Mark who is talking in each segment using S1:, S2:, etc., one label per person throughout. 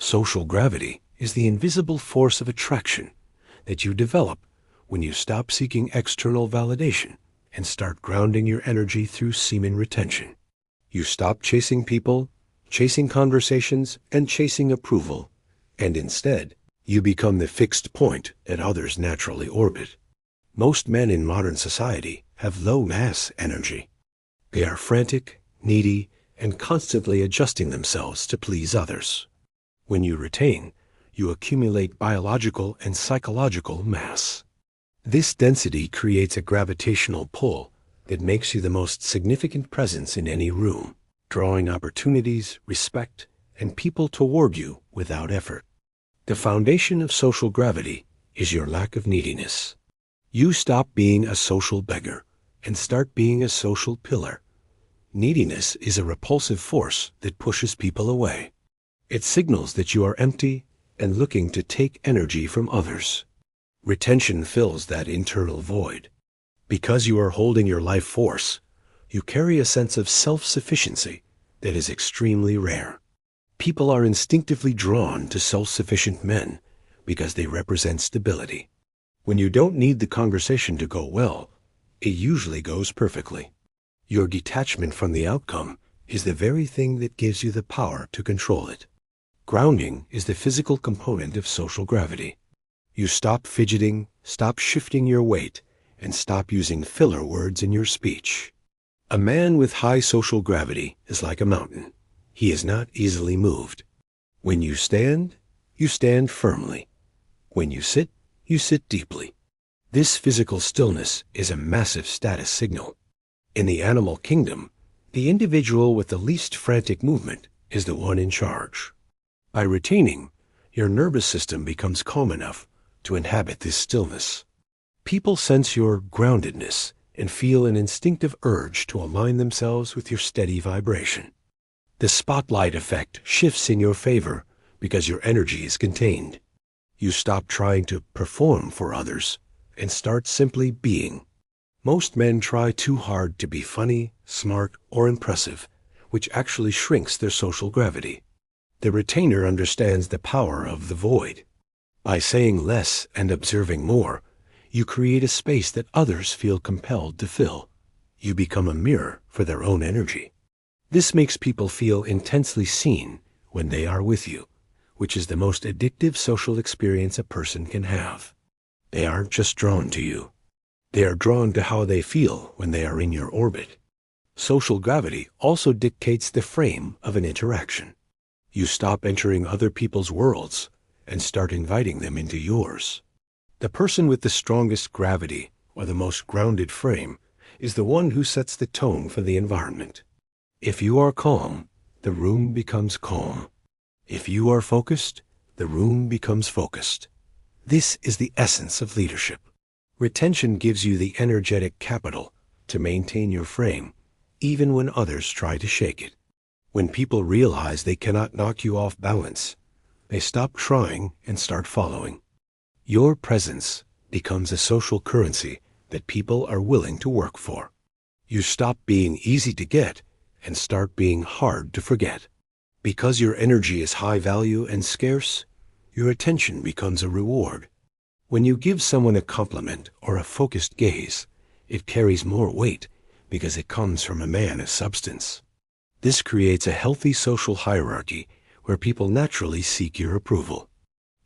S1: Social gravity is the invisible force of attraction that you develop when you stop seeking external validation and start grounding your energy through semen retention. You stop chasing people, chasing conversations, and chasing approval, and instead, you become the fixed point that others naturally orbit. Most men in modern society have low mass energy. They are frantic, needy, and constantly adjusting themselves to please others. When you retain, you accumulate biological and psychological mass. This density creates a gravitational pull that makes you the most significant presence in any room, drawing opportunities, respect, and people toward you without effort. The foundation of social gravity is your lack of neediness. You stop being a social beggar and start being a social pillar. Neediness is a repulsive force that pushes people away. It signals that you are empty and looking to take energy from others. Retention fills that internal void. Because you are holding your life force, you carry a sense of self-sufficiency that is extremely rare. People are instinctively drawn to self-sufficient men because they represent stability. When you don't need the conversation to go well, it usually goes perfectly. Your detachment from the outcome is the very thing that gives you the power to control it. Grounding is the physical component of social gravity. You stop fidgeting, stop shifting your weight, and stop using filler words in your speech. A man with high social gravity is like a mountain. He is not easily moved. When you stand firmly. When you sit deeply. This physical stillness is a massive status signal. In the animal kingdom, the individual with the least frantic movement is the one in charge. By retaining, your nervous system becomes calm enough to inhabit this stillness. People sense your groundedness and feel an instinctive urge to align themselves with your steady vibration. The spotlight effect shifts in your favor because your energy is contained. You stop trying to perform for others and start simply being. Most men try too hard to be funny, smart, or impressive, which actually shrinks their social gravity. The retainer understands the power of the void. By saying less and observing more, you create a space that others feel compelled to fill. You become a mirror for their own energy. This makes people feel intensely seen when they are with you, which is the most addictive social experience a person can have. They aren't just drawn to you. They are drawn to how they feel when they are in your orbit. Social gravity also dictates the frame of an interaction. You stop entering other people's worlds and start inviting them into yours. The person with the strongest gravity or the most grounded frame is the one who sets the tone for the environment. If you are calm, the room becomes calm. If you are focused, the room becomes focused. This is the essence of leadership. Retention gives you the energetic capital to maintain your frame, even when others try to shake it. When people realize they cannot knock you off balance, they stop trying and start following. Your presence becomes a social currency that people are willing to work for. You stop being easy to get and start being hard to forget. Because your energy is high value and scarce, your attention becomes a reward. When you give someone a compliment or a focused gaze, it carries more weight because it comes from a man of substance. This creates a healthy social hierarchy where people naturally seek your approval.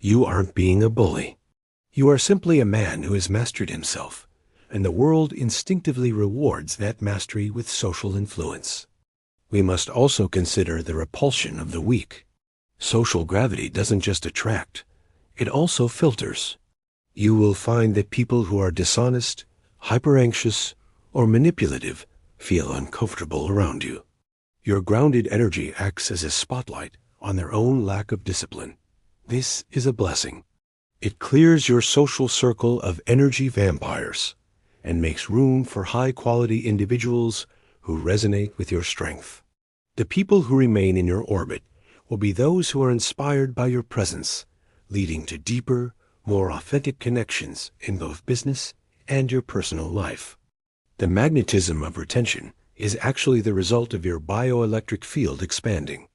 S1: You aren't being a bully. You are simply a man who has mastered himself, and the world instinctively rewards that mastery with social influence. We must also consider the repulsion of the weak. Social gravity doesn't just attract, it also filters. You will find that people who are dishonest, hyper-anxious, or manipulative feel uncomfortable around you. Your grounded energy acts as a spotlight on their own lack of discipline. This is a blessing. It clears your social circle of energy vampires and makes room for high-quality individuals who resonate with your strength. The people who remain in your orbit will be those who are inspired by your presence, leading to deeper, more authentic connections in both business and your personal life. The magnetism of retention is actually the result of your bioelectric field expanding.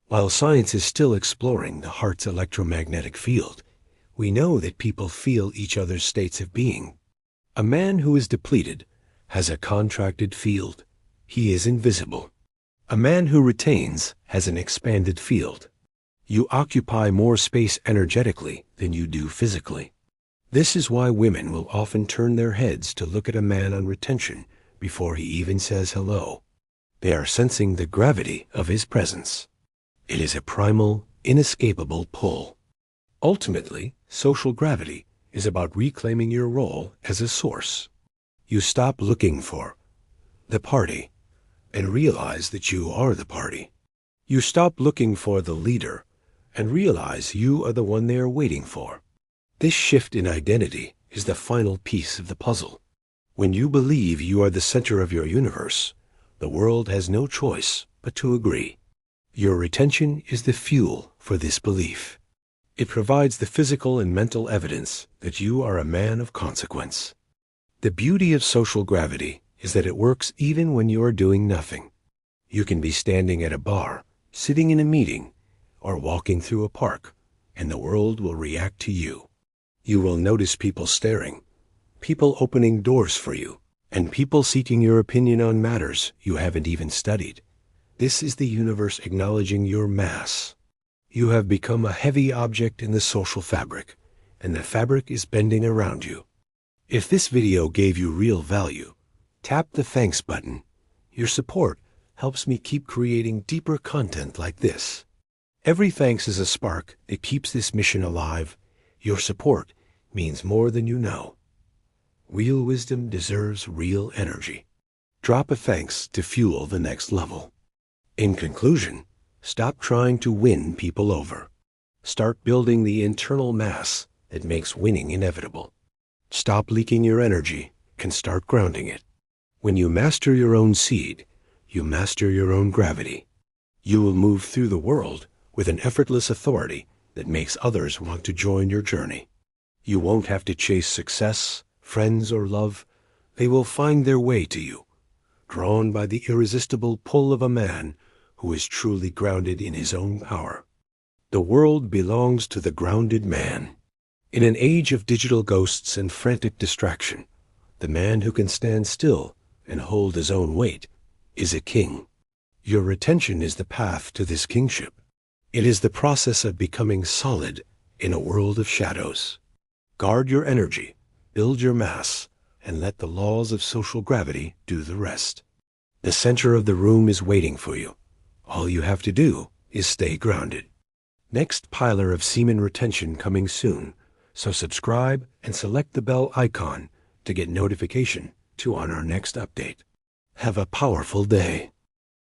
S1: While science is still exploring the heart's electromagnetic field, we know that people feel each other's states of being. A man who is depleted has a contracted field. He is invisible. A man who retains has an expanded field. You occupy more space energetically than you do physically. This is why women will often turn their heads to look at a man on retention before he even says hello. They are sensing the gravity of his presence. It is a primal, inescapable pull. Ultimately, social gravity is about reclaiming your role as a source. You stop looking for the party and realize that you are the party. You stop looking for the leader and realize you are the one they are waiting for. This shift in identity is the final piece of the puzzle. When you believe you are the center of your universe, the world has no choice but to agree. Your retention is the fuel for this belief. It provides the physical and mental evidence that you are a man of consequence. The beauty of social gravity is that it works even when you are doing nothing. You can be standing at a bar, sitting in a meeting, or walking through a park, and the world will react to you. You will notice people staring, people opening doors for you, and people seeking your opinion on matters you haven't even studied. This is the universe acknowledging your mass. You have become a heavy object in the social fabric, and the fabric is bending around you. If this video gave you real value, tap the thanks button. Your support helps me keep creating deeper content like this. Every thanks is a spark that keeps this mission alive. Your support means more than you know. Real wisdom deserves real energy. Drop a thanks to fuel the next level. In conclusion, stop trying to win people over. Start building the internal mass that makes winning inevitable. Stop leaking your energy and start grounding it. When you master your own seed, you master your own gravity. You will move through the world with an effortless authority that makes others want to join your journey. You won't have to chase success, friends, or love. They will find their way to you, drawn by the irresistible pull of a man who is truly grounded in his own power. The world belongs to the grounded man. In an age of digital ghosts and frantic distraction, the man who can stand still and hold his own weight is a king. Your retention is the path to this kingship. It is the process of becoming solid in a world of shadows. Guard your energy, build your mass, and let the laws of social gravity do the rest. The center of the room is waiting for you. All you have to do is stay grounded. Next piler of semen retention coming soon, so subscribe and select the bell icon to get notification to on our next update. Have a powerful day.